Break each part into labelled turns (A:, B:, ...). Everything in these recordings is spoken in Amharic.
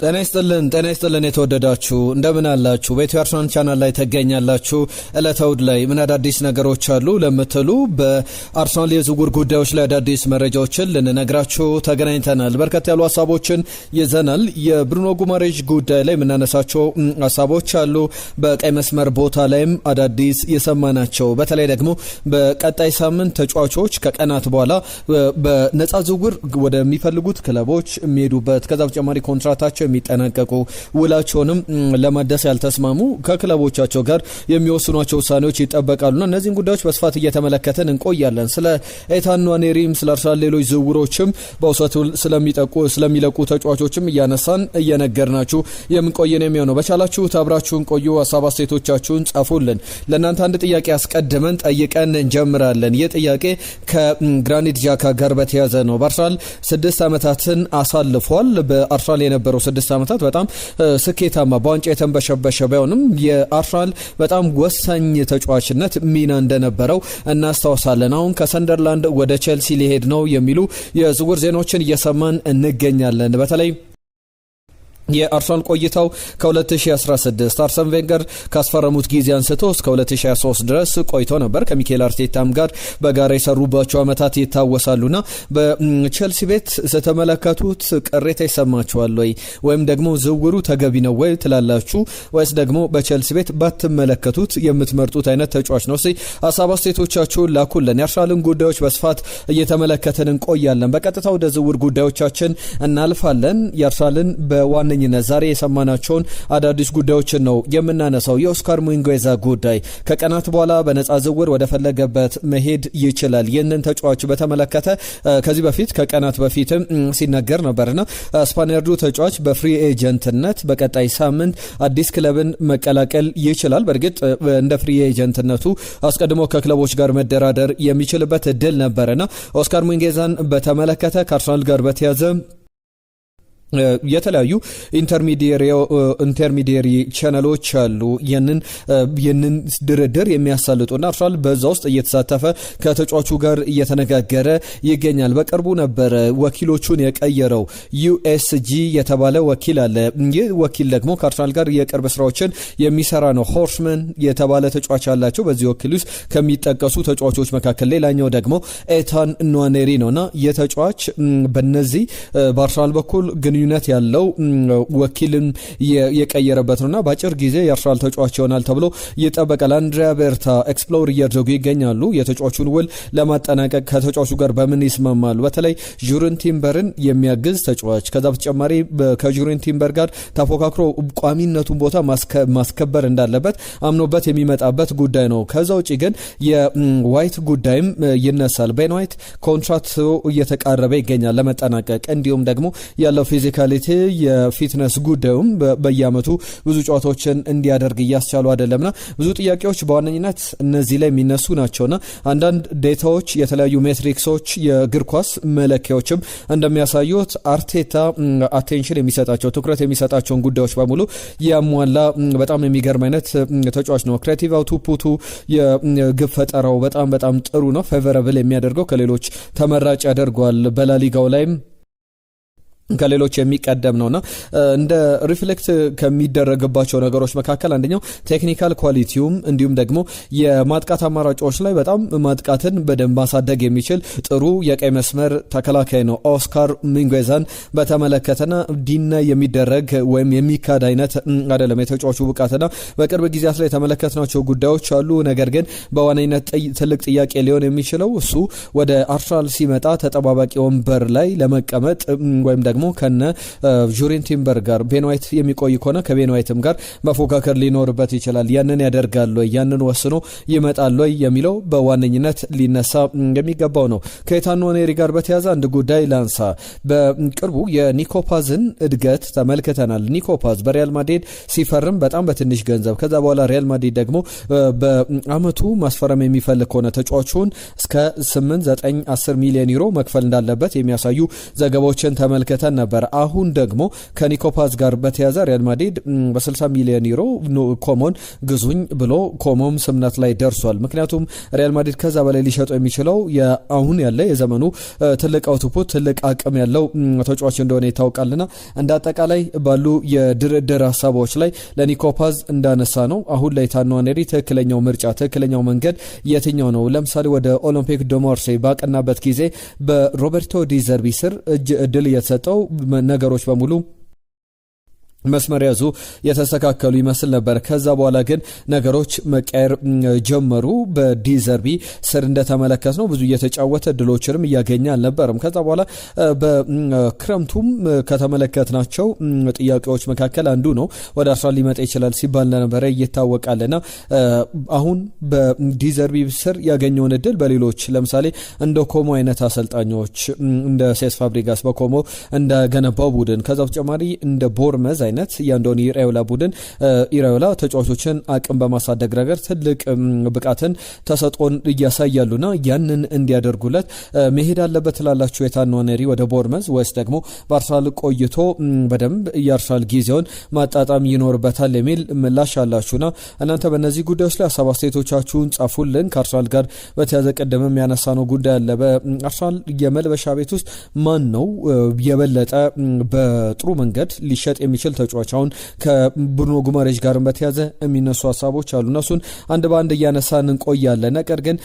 A: ጤና ይስጥልን የተወደዳችሁ እንደምን አላችሁ? በኢትዮ አርሰናል ቻናል ላይ ተገኛላችሁ። ዕለታውድ ላይ ምን አዳዲስ ነገሮች አሉ ለምትሉ በአርሰናል የዝውውር ጉዳዮች ላይ አዳዲስ መረጃዎችን ልንነግራችሁ ተገናኝተናል። በርከት ያሉ ሀሳቦችን ይዘናል። የብሩኖ ጉማሬዥ ጉዳይ ላይ የምናነሳቸው ሀሳቦች አሉ። በቀይ መስመር ቦታ ላይም አዳዲስ የሰማናቸው፣ በተለይ ደግሞ በቀጣይ ሳምንት ተጫዋቾች ከቀናት በኋላ በነፃ ዝውውር ወደሚፈልጉት ክለቦች የሚሄዱበት ከዛ በተጨማሪ ኮንትራታቸው የሚጠናቀቁ ውላቸውንም ለማደስ ያልተስማሙ ከክለቦቻቸው ጋር የሚወስኗቸው ውሳኔዎች ይጠበቃሉና እነዚህን ጉዳዮች በስፋት እየተመለከተን እንቆያለን። ስለ ኤታን ንዋኔሪም ስለ አርሰናል ሌሎች ዝውውሮችም በውሰቱ ስለሚለቁ ተጫዋቾችም እያነሳን እየነገርናችሁ የምንቆየን የሚሆነው። በቻላችሁ አብራችሁን ቆዩ። ሀሳብ አስተያየቶቻችሁን ጻፉልን። ለእናንተ አንድ ጥያቄ አስቀድመን ጠይቀን እንጀምራለን። ይህ ጥያቄ ከግራኒት ዣካ ጋር በተያዘ ነው። በአርሰናል 6 ዓመታትን አሳልፏል። በአርሰናል የነበረው 6 ዓመታት በጣም ስኬታማ በዋንጫ የተንበሸበሸ ቢሆንም የአርሰናል በጣም ወሳኝ ተጫዋችነት ሚና እንደነበረው እናስታውሳለን። አሁን ከሰንደርላንድ ወደ ቼልሲ ሊሄድ ነው የሚሉ የዝውውር ዜናዎችን እየሰማን እንገኛለን። በተለይ የአርሰናል ቆይታው ከ2016 አርሰን ቬንገር ካስፈረሙት ጊዜ አንስቶ እስከ 2023 ድረስ ቆይቶ ነበር። ከሚኬል አርቴታም ጋር በጋራ የሰሩባቸው ዓመታት ይታወሳሉና በቼልሲ ቤት ስተመለከቱት ቅሬታ ይሰማችኋል ወይ? ወይም ደግሞ ዝውውሩ ተገቢ ነው ወይ ትላላችሁ? ወይስ ደግሞ በቼልሲ ቤት ባትመለከቱት የምትመርጡት አይነት ተጫዋች ነው? ሀሳብ አስተያየቶቻችሁን ላኩልን። የአርሰናልን ጉዳዮች በስፋት እየተመለከትን እንቆያለን። በቀጥታ ወደ ዝውውር ጉዳዮቻችን እናልፋለን። የአርሰናልን በዋና ዛሬ የሰማናቸውን አዳዲስ ጉዳዮችን ነው የምናነሳው። የኦስካር ሙንጌዛ ጉዳይ ከቀናት በኋላ በነፃ ዝውውር ወደ ፈለገበት መሄድ ይችላል። ይህንን ተጫዋች በተመለከተ ከዚህ በፊት ከቀናት በፊትም ሲነገር ነበርና ስፓኒያርዱ ተጫዋች በፍሪ ኤጀንትነት በቀጣይ ሳምንት አዲስ ክለብን መቀላቀል ይችላል። በእርግጥ እንደ ፍሪ ኤጀንትነቱ አስቀድሞ ከክለቦች ጋር መደራደር የሚችልበት እድል ነበርና ኦስካር ሙንጌዛን በተመለከተ ከአርሰናል ጋር በተያዘ የተለያዩ ኢንተርሚዲየሪ ቻነሎች አሉ ይህንን ድርድር የሚያሳልጡና አርሰናል በዛ ውስጥ እየተሳተፈ ከተጫዋቹ ጋር እየተነጋገረ ይገኛል። በቅርቡ ነበር ወኪሎቹን የቀየረው ዩኤስጂ የተባለ ወኪል አለ። ይህ ወኪል ደግሞ ከአርሰናል ጋር የቅርብ ስራዎችን የሚሰራ ነው። ሆርስመን የተባለ ተጫዋች አላቸው። በዚህ ወኪል ውስጥ ከሚጠቀሱ ተጫዋቾች መካከል ሌላኛው ደግሞ ኤታን ንዋኔሪ ነውና የተጫዋች በነዚህ በአርሰናል በኩል ግንኙነት ያለው ወኪልን የቀየረበት ነውና በአጭር ጊዜ የአርሰናል ተጫዋች ይሆናል ተብሎ ይጠበቃል። አንድሪያ ቤርታ ኤክስፕሎር እያደረጉ ይገኛሉ የተጫዋቹን ውል ለማጠናቀቅ ከተጫዋቹ ጋር በምን ይስማማሉ። በተለይ ጁሪን ቲምበርን የሚያግዝ ተጫዋች ከዛ በተጨማሪ ከጁሪን ቲምበር ጋር ተፎካክሮ ቋሚነቱን ቦታ ማስከበር እንዳለበት አምኖበት የሚመጣበት ጉዳይ ነው። ከዛ ውጪ ግን የዋይት ጉዳይም ይነሳል። ቤን ዋይት ኮንትራክት እየተቃረበ ይገኛል ለመጠናቀቅ። እንዲሁም ደግሞ ያለው ፊዚካሊቲ የፊትነስ ጉዳዩም በየአመቱ ብዙ ጨዋታዎችን እንዲያደርግ እያስቻሉ አይደለምና ብዙ ጥያቄዎች በዋነኝነት እነዚህ ላይ የሚነሱ ናቸውና አንዳንድ ዴታዎች የተለያዩ ሜትሪክሶች የእግር ኳስ መለኪያዎችም እንደሚያሳዩት አርቴታ አቴንሽን የሚሰጣቸው ትኩረት የሚሰጣቸውን ጉዳዮች በሙሉ ያሟላ በጣም የሚገርም አይነት ተጫዋች ነው። ክሬቲቭ አውትፑቱ የግብ ፈጠራው በጣም ጥሩ ነው። ፌቨራብል የሚያደርገው ከሌሎች ተመራጭ ያደርገዋል። በላሊጋው ላይም ከሌሎች የሚቀደም ነውና እንደ ሪፍሌክት ከሚደረግባቸው ነገሮች መካከል አንደኛው ቴክኒካል ኳሊቲውም እንዲሁም ደግሞ የማጥቃት አማራጮች ላይ በጣም ማጥቃትን በደንብ ማሳደግ የሚችል ጥሩ የቀይ መስመር ተከላካይ ነው። ኦስካር ሙንጌዛን በተመለከተና ዲና የሚደረግ ወይም የሚካድ አይነት አይደለም የተጫዋቹ ብቃትና በቅርብ ጊዜያት ላይ የተመለከትናቸው ጉዳዮች አሉ። ነገር ግን በዋነኝነት ትልቅ ጥያቄ ሊሆን የሚችለው እሱ ወደ አርሰናል ሲመጣ ተጠባባቂ ወንበር ላይ ለመቀመጥ ወይም ደግሞ ከነ ጁሪን ቲምበር ጋር ቤን ዋይት የሚቆይ ከሆነ ከቤን ዋይትም ጋር መፎካከር ሊኖርበት ይችላል። ያንን ያደርጋል ወይ ያንን ወስኖ ይመጣል ወይ የሚለው በዋነኝነት ሊነሳ የሚገባው ነው። ከኤታን ንዋኔሪ ጋር በተያያዘ አንድ ጉዳይ ላንሳ። በቅርቡ የኒኮፓዝን እድገት ተመልክተናል። ኒኮፓዝ በሪያል ማድሪድ ሲፈርም በጣም በትንሽ ገንዘብ ከዛ በኋላ ሪያል ማድሪድ ደግሞ በአመቱ ማስፈረም የሚፈልግ ከሆነ ተጫዋቹን እስከ 8 9 10 ሚሊዮን ዩሮ መክፈል እንዳለበት የሚያሳዩ ዘገባዎችን ተመልክተናል። ተመልክተን ነበር። አሁን ደግሞ ከኒኮፓዝ ጋር በተያዘ ሪያል ማድሪድ በ60 ሚሊዮን ዩሮ ኮሞን ግዙኝ ብሎ ኮሞም ስምነት ላይ ደርሷል። ምክንያቱም ሪያል ማድሪድ ከዛ በላይ ሊሸጠው የሚችለው አሁን ያለ የዘመኑ ትልቅ አውትፑት ትልቅ አቅም ያለው ተጫዋች እንደሆነ ይታወቃልና እንደ አጠቃላይ ባሉ የድርድር ሀሳቦች ላይ ለኒኮፓዝ እንዳነሳ ነው አሁን ላይ ታኗኔሪ ትክክለኛው ምርጫ ትክክለኛው መንገድ የትኛው ነው? ለምሳሌ ወደ ኦሎምፒክ ደ ማርሴይ ባቀናበት ጊዜ በሮቤርቶ ዲ ዘርቢ ስር እድል የተሰጠው ነገሮች በሙሉ መስመር ያዙ የተስተካከሉ ይመስል ነበር። ከዛ በኋላ ግን ነገሮች መቀየር ጀመሩ። በዲዘርቢ ስር እንደተመለከት ነው ብዙ እየተጫወተ ድሎችንም እያገኘ አልነበረም። ከዛ በኋላ በክረምቱም ከተመለከትናቸው ጥያቄዎች መካከል አንዱ ነው ወደ አርሰናል ሊመጣ ይችላል ሲባል እንደነበረ ይታወቃልና አሁን በዲዘርቢ ስር ያገኘውን እድል በሌሎች ለምሳሌ እንደ ኮሞ አይነት አሰልጣኞች እንደ ሴስ ፋብሪጋስ በኮሞ እንደገነባው ቡድን ከዛ በተጨማሪ እንደ ቦርመዝ ያንዶኒ ኢራዮላ ቡድን ኢራዮላ ተጫዋቾችን አቅም በማሳደግ ረገድ ትልቅ ብቃትን ተሰጥቶን እያሳያሉና ያንን እንዲያደርጉለት መሄድ አለበት ላላችሁ የታኗኔሪ ወደ ቦርመዝ ወይስ ደግሞ በአርሰናል ቆይቶ በደንብ የአርሰናል ጊዜውን ማጣጣም ይኖርበታል የሚል ምላሽ አላችሁና እናንተ በእነዚህ ጉዳዮች ላይ ሀሳብ አስተያየቶቻችሁን ጻፉልን። ከአርሰናል ጋር በተያዘ ቀደምም ያነሳነው ጉዳይ አለ። በአርሰናል የመልበሻ ቤት ውስጥ ማን ነው የበለጠ በጥሩ መንገድ ሊሸጥ የሚችል ተጫዋች አሁን ከብሩኖ ጉማሬሽ ጋር በተያዘ የሚነሱ ሀሳቦች አሉ። እነሱን አንድ በአንድ እያነሳን እንቆያለን። ነገር ግን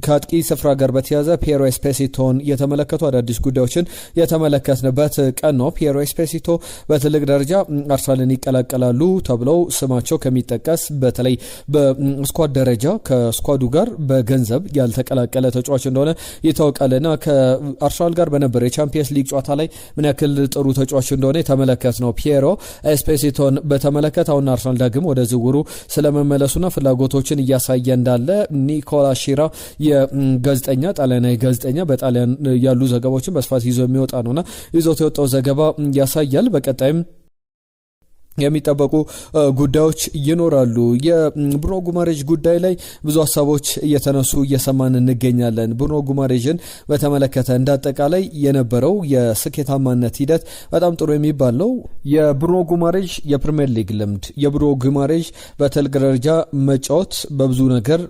A: ከአጥቂ ስፍራ ጋር በተያዘ ፒየሮ ኤስፔሲቶን የተመለከቱ አዳዲስ ጉዳዮችን የተመለከትንበት ቀን ነው። ፒየሮ ኤስፔሲቶ በትልቅ ደረጃ አርሰናልን ይቀላቀላሉ ተብለው ስማቸው ከሚጠቀስ በተለይ በስኳድ ደረጃ ከስኳዱ ጋር በገንዘብ ያልተቀላቀለ ተጫዋች እንደሆነ ይታወቃልና ከአርሰናል ጋር በነበረ የቻምፒየንስ ሊግ ጨዋታ ላይ ምን ያክል ጥሩ ተጫዋች እንደሆነ የተመለከት ነው። ፒየሮ ኤስፔሲቶን በተመለከተ አሁን አርሰናል ዳግም ወደ ዝውውሩ ስለመመለሱና ፍላጎቶችን እያሳየ እንዳለ ኒኮላ ሺራ የጋዜጠኛ ጣሊያናዊ ጋዜጠኛ በጣሊያን ያሉ ዘገባዎችን በስፋት ይዞ የሚወጣ ነውና ይዞት የወጣው ዘገባ ያሳያል። በቀጣይም የሚጠበቁ ጉዳዮች ይኖራሉ። የብሩኖ ጉማሬሽ ጉዳይ ላይ ብዙ ሀሳቦች እየተነሱ እየሰማን እንገኛለን። ብሩኖ ጉማሬሽን በተመለከተ እንዳጠቃላይ የነበረው የስኬታማነት ሂደት በጣም ጥሩ የሚባል ነው። የብሩኖ ጉማሬሽ የፕሪሚየር ሊግ ልምድ የብሩኖ ጉማሬሽ በትልቅ ደረጃ መጫወት በብዙ ነገር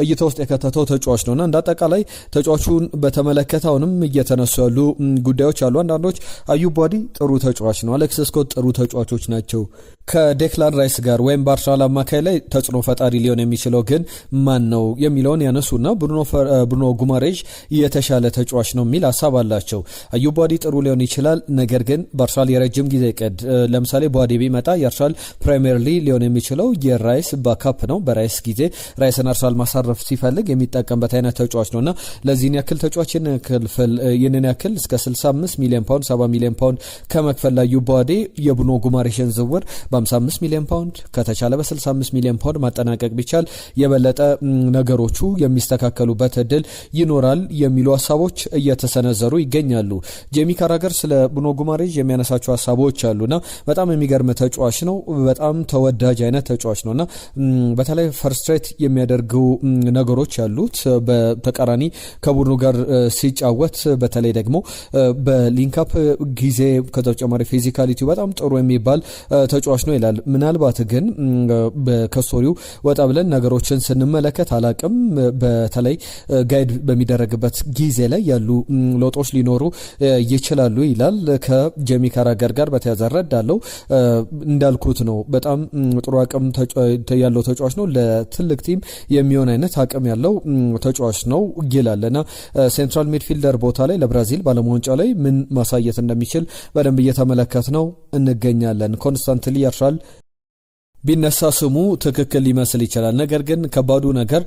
A: እይታ ውስጥ የከተተው ተጫዋች ነውና እንዳጠቃላይ ተጫዋቹን በተመለከተ አሁንም እየተነሱ ያሉ ጉዳዮች አሉ። አንዳንዶች አዩብ ባዲ ጥሩ ተጫዋች ነው፣ አሌክስ ስኮት ጥሩ ተጫዋቾች ናቸው። ከዴክላን ራይስ ጋር ወይም በአርሰናል አማካይ ላይ ተጽዕኖ ፈጣሪ ሊሆን የሚችለው ግን ማን ነው የሚለውን ያነሱና ብሩኖ ጉማሬሽ የተሻለ ተጫዋች ነው የሚል ሀሳብ አላቸው። አዩብ ባዲ ጥሩ ሊሆን ይችላል፣ ነገር ግን በአርሰናል የረጅም ጊዜ እቅድ ለምሳሌ ባዲ ቢመጣ የአርሰናል ፕሪሚየር ሊግ ሊሆን የሚችለው የራይስ ባካፕ ነው። በራይስ ጊዜ ራይስን አርሰናል ማሳረፍ ሲፈልግ የሚጠቀምበት አይነት ተጫዋች ነውና ለዚህን ያክል ተጫዋች ይህንን ያክል እስከ 65 ሚሊዮን ፓውንድ 70 ሚሊዮን ፓውንድ ከመክፈል ላይ አዩብ ባዲ የብሩኖ ጉማሬሽን ዝውውር በ55 ሚሊዮን ፓውንድ ከተቻለ በ65 ሚሊዮን ፓውንድ ማጠናቀቅ ቢቻል የበለጠ ነገሮቹ የሚስተካከሉበት እድል ይኖራል የሚሉ ሀሳቦች እየተሰነዘሩ ይገኛሉ። ጄሚ ካራገር ስለ ብሩኖ ጉማሬሽ የሚያነሳቸው ሀሳቦች አሉና በጣም የሚገርም ተጫዋች ነው። በጣም ተወዳጅ አይነት ተጫዋች ነውና በተለይ ፈርስትሬት የሚያደርጉ ነገሮች ያሉት በተቃራኒ ከቡድኑ ጋር ሲጫወት በተለይ ደግሞ በሊንካፕ ጊዜ ከተጨማሪ ፊዚካሊቲው በጣም ጥሩ የሚባል ተጫዋች ነው ይላል። ምናልባት ግን በከስቶሪው ወጣ ብለን ነገሮችን ስንመለከት አላቅም በተለይ ጋይድ በሚደረግበት ጊዜ ላይ ያሉ ለውጦች ሊኖሩ ይችላሉ ይላል። ከጄሚ ካራገር ጋር በተያያዘ ረዳለው እንዳልኩት ነው። በጣም ጥሩ አቅም ያለው ተጫዋች ነው። ለትልቅ ቲም የሚሆን አይነት አቅም ያለው ተጫዋች ነው ይላልና ሴንትራል ሚድፊልደር ቦታ ላይ ለብራዚል ባለሙያ ዋንጫ ላይ ምን ማሳየት እንደሚችል በደንብ እየተመለከት ነው እንገኛለን። ኮንስታንትሊ ያርሰናል ቢነሳ ስሙ ትክክል ሊመስል ይችላል። ነገር ግን ከባዱ ነገር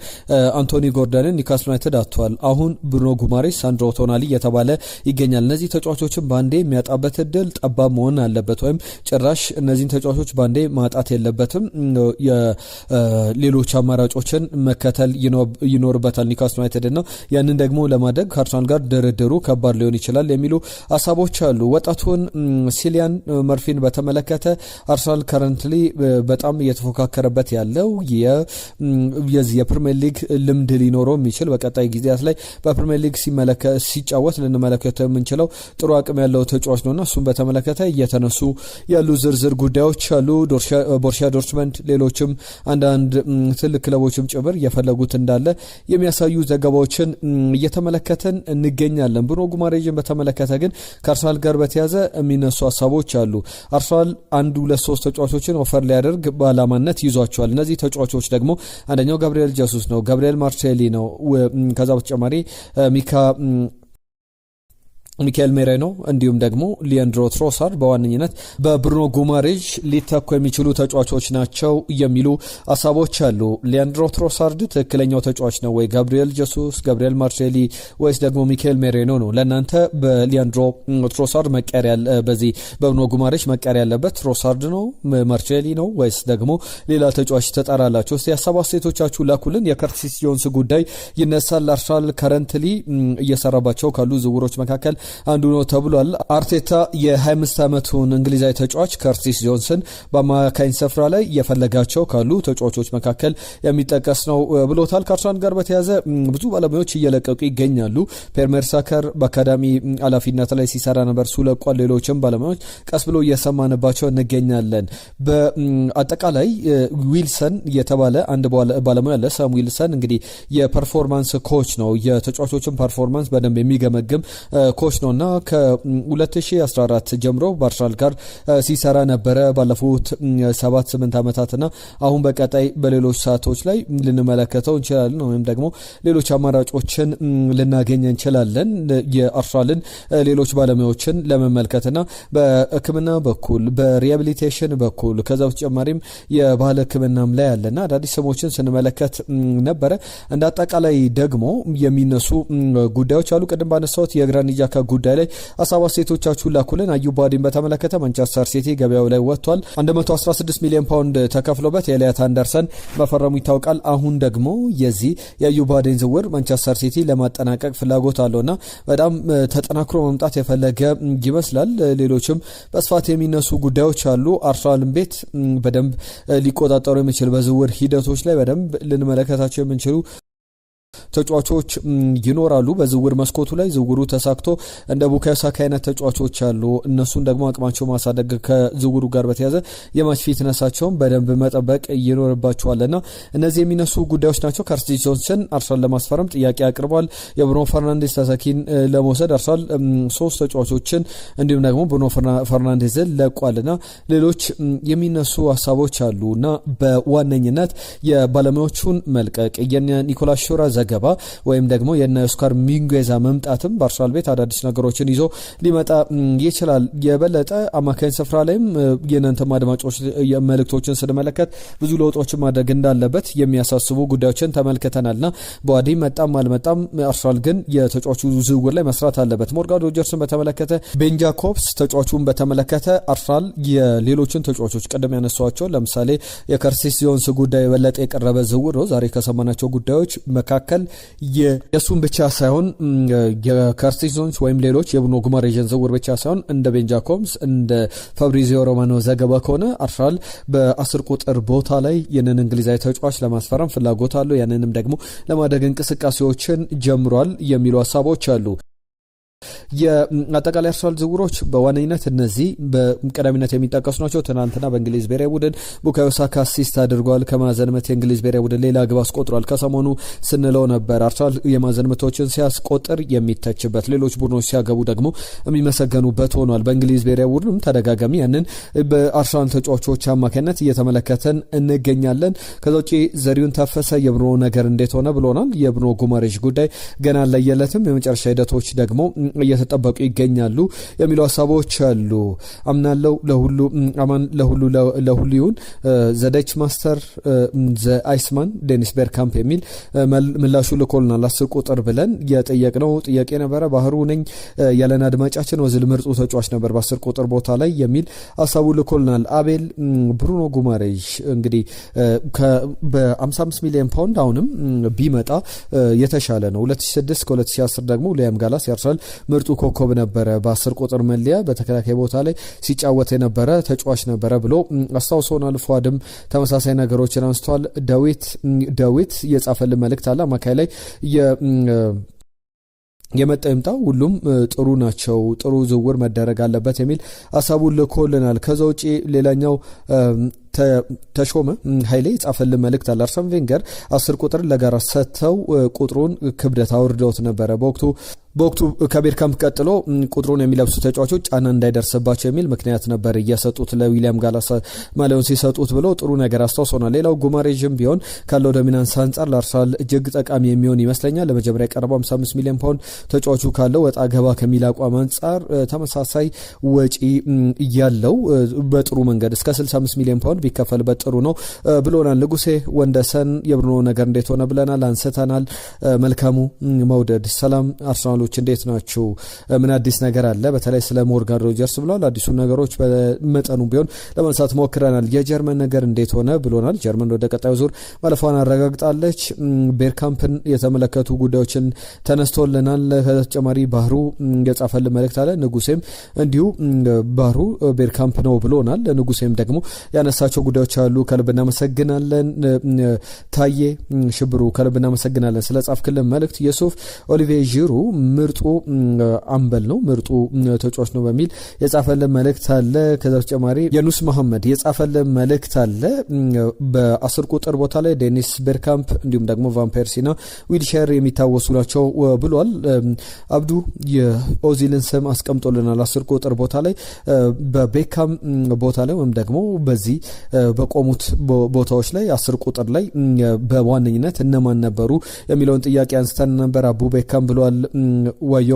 A: አንቶኒ ጎርደንን ኒውካስል ዩናይትድ አጥቷል። አሁን ብሩኖ ጉማሬሽ፣ ሳንድሮ ቶናሊ እየተባለ ይገኛል። እነዚህ ተጫዋቾችን ባንዴ የሚያጣበት እድል ጠባብ መሆን አለበት፣ ወይም ጭራሽ እነዚህን ተጫዋቾች ባንዴ ማጣት የለበትም። ሌሎች አማራጮችን መከተል ይኖርበታል ኒውካስል ዩናይትድ እና ያንን ደግሞ ለማድረግ ከአርሰናል ጋር ድርድሩ ከባድ ሊሆን ይችላል የሚሉ ሀሳቦች አሉ። ወጣቱን ሲሊያን መርፊን በተመለከተ አርሰናል ከረንትሊ በጣም እየተፎካከረበት ያለው የፕሪሚየር ሊግ ልምድ ሊኖረው የሚችል በቀጣይ ጊዜያት ላይ በፕሪሚየር ሊግ ሲጫወት ልንመለከተው የምንችለው ጥሩ አቅም ያለው ተጫዋች ነውና እሱም በተመለከተ እየተነሱ ያሉ ዝርዝር ጉዳዮች አሉ። ቦሩሲያ ዶርትመንድ ሌሎችም አንዳንድ ትልቅ ክለቦችም ጭምር እየፈለጉት እንዳለ የሚያሳዩ ዘገባዎችን እየተመለከተን እንገኛለን። ብሩኖ ጉማሬዥን በተመለከተ ግን ከአርሰናል ጋር በተያዘ የሚነሱ ሀሳቦች አሉ። አርሰናል 1-2-3 ተጫዋቾችን ኦፈር ሊያደርግ በአላማነት ይዟቸዋል። እነዚህ ተጫዋቾች ደግሞ አንደኛው ጋብሪኤል ጀሱስ ነው፣ ጋብሪኤል ማርቴሊ ነው። ከዛ በተጨማሪ ሚካኤል ሜሬኖ እንዲሁም ደግሞ ሊያንድሮ ትሮሳርድ በዋነኝነት በብሩኖ ጉማሬዥ ሊተኩ የሚችሉ ተጫዋቾች ናቸው የሚሉ ሀሳቦች አሉ። ሊያንድሮ ትሮሳርድ ትክክለኛው ተጫዋች ነው ወይ? ጋብሪኤል ጀሱስ፣ ጋብሪኤል ማርቴሊ ወይስ ደግሞ ሚካኤል ሜሬኖ ነው? ለእናንተ በሊያንድሮ ትሮሳርድ በዚህ በብሩኖ ጉማሬዥ መቀየር ያለበት ትሮሳርድ ነው፣ ማርቴሊ ነው ወይስ ደግሞ ሌላ ተጫዋች ተጠራላችሁ? እስቲ ሀሳብ አስተያየቶቻችሁ ላኩልን። የከርቲስ ጆንስ ጉዳይ ይነሳል። አርሰናል ከረንትሊ እየሰራባቸው ካሉ ዝውውሮች መካከል አንዱ ነው ተብሏል። አርቴታ የ25 ዓመቱን እንግሊዛዊ ተጫዋች ከርቲስ ጆንስን በአማካኝ ስፍራ ላይ እየፈለጋቸው ካሉ ተጫዋቾች መካከል የሚጠቀስ ነው ብሎታል። ከአርሰናል ጋር በተያያዘ ብዙ ባለሙያዎች እየለቀቁ ይገኛሉ። ፔር ሜርቴሳከር በአካዳሚ ኃላፊነት ላይ ሲሰራ ነበር፣ እሱ ለቋል። ሌሎችም ባለሙያዎች ቀስ ብሎ እየሰማንባቸው እንገኛለን። በአጠቃላይ ዊልሰን የተባለ አንድ ባለሙያ አለ። ሳም ዊልሰን እንግዲህ የፐርፎርማንስ ኮች ነው። የተጫዋቾችን ፐርፎርማንስ በደንብ የሚገመግም ኮች ነውና ከ2014 ጀምሮ በአርሰናል ጋር ሲሰራ ነበረ ባለፉት 7-8 ዓመታትና አሁን በቀጣይ በሌሎች ሰዓቶች ላይ ልንመለከተው እንችላለን ወይም ደግሞ ሌሎች አማራጮችን ልናገኝ እንችላለን። የአርሰናልን ሌሎች ባለሙያዎችን ለመመልከትና በሕክምና በኩል በሪሃቢሊቴሽን በኩል ከዛ በተጨማሪም የባህል ሕክምናም ላይ ያለና አዳዲስ ስሞችን ስንመለከት ነበረ። እንደ አጠቃላይ ደግሞ የሚነሱ ጉዳዮች አሉ። ቅድም ባነሳሁት የግራኒት ዣካ ጉዳይ ላይ ሀሳብ አስተያየቶቻችሁን ላኩልን። አዩብ ባዲን በተመለከተ ማንቸስተር ሲቲ ገበያው ላይ ወጥቷል። 116 ሚሊዮን ፓውንድ ተከፍሎበት ኤሊያት አንደርሰን መፈረሙ ይታወቃል። አሁን ደግሞ የአዩብ ባዲን ዝውውር ማንቸስተር ሲቲ ለማጠናቀቅ ፍላጎት አለውና በጣም ተጠናክሮ መምጣት የፈለገ ይመስላል። ሌሎችም በስፋት የሚነሱ ጉዳዮች አሉ። አርሰናልን ቤት በደንብ ሊቆጣጠሩ የሚችል በዝውውር ሂደቶች ላይ በደንብ ልንመለከታቸው የምንችሉ ተጫዋቾች ይኖራሉ። በዝውውር መስኮቱ ላይ ዝውውሩ ተሳክቶ እንደ ቡካዮ ሳካ አይነት ተጫዋቾች አሉ። እነሱን ደግሞ አቅማቸው ማሳደግ ከዝውውሩ ጋር በተያያዘ የማች ፊትነሳቸውን በደንብ መጠበቅ ይኖርባቸዋልና እነዚህ የሚነሱ ጉዳዮች ናቸው። ከርቲስ ጆንስን አርሰናል ለማስፈረም ጥያቄ አቅርቧል። የብሩኖ ፈርናንዴዝ ተተኪን ለመውሰድ አርሰናል 3 ተጫዋቾችን እንዲሁም ደግሞ ብሩኖ ፈርናንዴዝን ለቋልና ሌሎች የሚነሱ ሀሳቦች አሉና በዋነኝነት የባለሙያዎቹን መልቀቅ የኒኮላስ ሹራ ዘገባ ወይም ደግሞ የነ ኦስካር ሚንጌዛ መምጣትም በአርሰናል ቤት አዳዲስ ነገሮችን ይዞ ሊመጣ ይችላል። የበለጠ አማካኝ ስፍራ ላይም የእናንተም አድማጮች መልእክቶችን ስንመለከት ብዙ ለውጦችን ማድረግ እንዳለበት የሚያሳስቡ ጉዳዮችን ተመልክተናልና በዋዲ መጣም አልመጣም አርሰናል ግን የተጫዋቹ ዝውውር ላይ መስራት አለበት። ሞርጋን ሮጀርስን በተመለከተ ቤን ጃኮብስ ተጫዋቹን በተመለከተ አርሰናል የሌሎችን ተጫዋቾች ቀደም ያነሷቸው ለምሳሌ የከርቲስ ጆንስ ጉዳይ የበለጠ የቀረበ ዝውውር ነው። ዛሬ ከሰማናቸው ጉዳዮች መካከል የሱን ብቻ ሳይሆን የከርቲስ ጆንስ ወይም ሌሎች የብሩኖ ጉማሬዥን ዝውውር ብቻ ሳይሆን እንደ ቤን ጃኮብስ እንደ ፋብሪዚዮ ሮማኖ ዘገባ ከሆነ አርሰናል በ10 ቁጥር ቦታ ላይ የነን እንግሊዛዊ ተጫዋች ለማስፈረም ፍላጎት አለው። ያንንም ደግሞ ለማድረግ እንቅስቃሴዎችን ጀምሯል የሚሉ ሀሳቦች አሉ። የአጠቃላይ አርሰናል ዝውውሮች በዋነኝነት እነዚህ በቀዳሚነት የሚጠቀሱ ናቸው። ትናንትና በእንግሊዝ ብሔራዊ ቡድን ቡካዮ ሳካ አሲስት አድርጓል። ከማዕዘን ምት የእንግሊዝ ብሔራዊ ቡድን ሌላ ግብ አስቆጥሯል። ከሰሞኑ ስንለው ነበር አርሰናል የማዕዘን ምቶችን ሲያስቆጥር የሚተችበት፣ ሌሎች ቡድኖች ሲያገቡ ደግሞ የሚመሰገኑበት ሆኗል። በእንግሊዝ ብሔራዊ ቡድንም ተደጋጋሚ ያንን በአርሰናል ተጫዋቾች አማካኝነት እየተመለከተን እንገኛለን። ከዛ ውጪ ዘሪሁን ታፈሰ የብሩኖ ነገር እንዴት ሆነ ብሎናል። የብሩኖ ጉማሬዥ ጉዳይ ገና አለየለትም፣ የመጨረሻ ሂደቶች ደግሞ እየተጠበቁ ይገኛሉ የሚሉ ሀሳቦች አሉ። አምናለው ለሁሉ ይሁን ዘዳች ማስተር ዘአይስማን ዴኒስ ቤርካምፕ የሚል ምላሹ ልኮልናል። 10 ቁጥር ብለን የጠየቅነው ጥያቄ ነበረ። ባህሩ ነኝ ያለን አድማጫችን ወዝል ምርጡ ተጫዋች ነበር በ10 ቁጥር ቦታ ላይ የሚል ሀሳቡ ልኮልናል። አቤል ብሩኖ ጉማሬዥ እንግዲህ በ55 ሚሊዮን ፓውንድ አሁንም ቢመጣ የተሻለ ነው። 2006 ከ2010 ደግሞ ሊያም ጋላስ ያርሰናል ምርጡ ኮከብ ነበረ፣ በ10 ቁጥር መለያ በተከላካይ ቦታ ላይ ሲጫወት የነበረ ተጫዋች ነበረ ብሎ አስታውሶናል። ፏድም ተመሳሳይ ነገሮችን አንስቷል። ዳዊት የጻፈልን መልእክት አለ። አማካይ ላይ የመጣ ይምጣ ሁሉም ጥሩ ናቸው፣ ጥሩ ዝውውር መደረግ አለበት የሚል ሐሳቡን ልኮልናል። ከዛ ውጪ ሌላኛው ተሾመ ኃይሌ የጻፈልን መልእክት አለ። አርሰን ቬንገር 10 ቁጥር ለጋራ ሰጥተው ቁጥሩን ክብደት አውርደውት ነበረ። በወቅቱ ከቤርካምፕ ቀጥሎ ቁጥሩን የሚለብሱ ተጫዋቾች ጫና እንዳይደርስባቸው የሚል ምክንያት ነበር እየሰጡት ለዊሊያም ጋላስ ማሊያውን ሲሰጡት ብለው ጥሩ ነገር አስታውሶናል። ሌላው ጉማሬዥም ቢሆን ካለው ዶሚናንስ አንጻር ለአርሰናል እጅግ ጠቃሚ የሚሆን ይመስለኛል። ለመጀመሪያ የቀረበው 55 ሚሊዮን ፓውንድ ተጫዋቹ ካለው ወጣ ገባ ከሚል አቋም አንጻር ተመሳሳይ ወጪ ያለው በጥሩ መንገድ እስከ 65 ሚሊዮን ፓውንድ ቢከፈልበት ጥሩ ነው ብሎናል። ንጉሴ ወንደሰን የብሩኖ ነገር እንዴት ሆነ ብለናል፣ አንስተናል። መልካሙ መውደድ ሰላም አርሰናሎች እንዴት ናችሁ? ምን አዲስ ነገር አለ? በተለይ ስለ ሞርጋን ሮጀርስ ብሏል። አዲሱ ነገሮች በመጠኑ ቢሆን ለማንሳት ሞክረናል። የጀርመን ነገር እንዴት ሆነ ብሎናል። ጀርመን ወደ ቀጣዩ ዙር ማለፏን አረጋግጣለች። ቤርካምፕን የተመለከቱ ጉዳዮችን ተነስቶልናል። ከተጨማሪ ባህሩ የጻፈልን መልእክት አለ። ንጉሴም እንዲሁ ባህሩ ቤርካምፕ ነው ብሎናል። ንጉሴም ደግሞ ያነሳቸው ጉዳዮች አሉ። ከልብ እናመሰግናለን። ታዬ ሽብሩ ከልብ እናመሰግናለን ስለ ጻፍክልን መልእክት። የሱፍ ኦሊቬ ዢሩ ምርጡ አምበል ነው፣ ምርጡ ተጫዋች ነው በሚል የጻፈልን መልእክት አለ። ከዛ በተጨማሪ የኑስ መሐመድ የጻፈልን መልእክት አለ። በ10 ቁጥር ቦታ ላይ ዴኒስ ቤርካምፕ እንዲሁም ደግሞ ቫን ፐርሲና ዊልሼር የሚታወሱ ናቸው ብሏል። አብዱ የኦዚልን ስም አስቀምጦልናል። 10 ቁጥር ቦታ ላይ በቤካም ቦታ ላይ ወይም ደግሞ በዚህ በቆሙት ቦታዎች ላይ 10 ቁጥር ላይ በዋነኝነት እነማን ነበሩ የሚለውን ጥያቄ አንስተን ነበር። አቡ ቤካም ብሏል። ዋዮ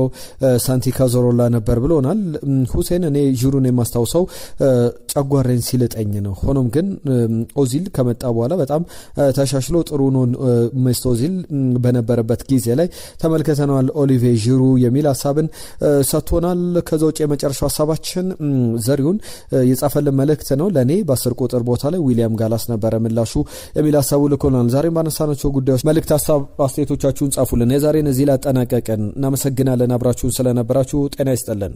A: ሳንቲ ካዞሮላ ነበር ብሎናል። ሁሴን እኔ ዥሩን የማስታውሰው ጨጓራን ሲልጠኝ ነው። ሆኖም ግን ኦዚል ከመጣ በኋላ በጣም ተሻሽሎ ጥሩ ነው ሜስት ኦዚል በነበረበት ጊዜ ላይ ተመልክተናል። ኦሊቬ ዥሩ የሚል ሐሳብን ሰጥቶናል። ከዛ ውጭ የመጨረሻው ሐሳባችን ዘሪሁን የጻፈልን መልእክት ነው። ለኔ በ10 ቁጥር ቦታ ላይ ዊሊያም ጋላስ ነበረ ምላሹ የሚል ሐሳቡ ልኮናል። ዛሬም ባነሳናቸው ጉዳዮች መልእክት፣ ሐሳብ፣ አስተያየቶቻችሁን ጻፉልን። የዛሬን እዚህ ላይ አጠናቀቅን። እናመሰግናለን አብራችሁን ስለነበራችሁ። ጤና ይስጥልን።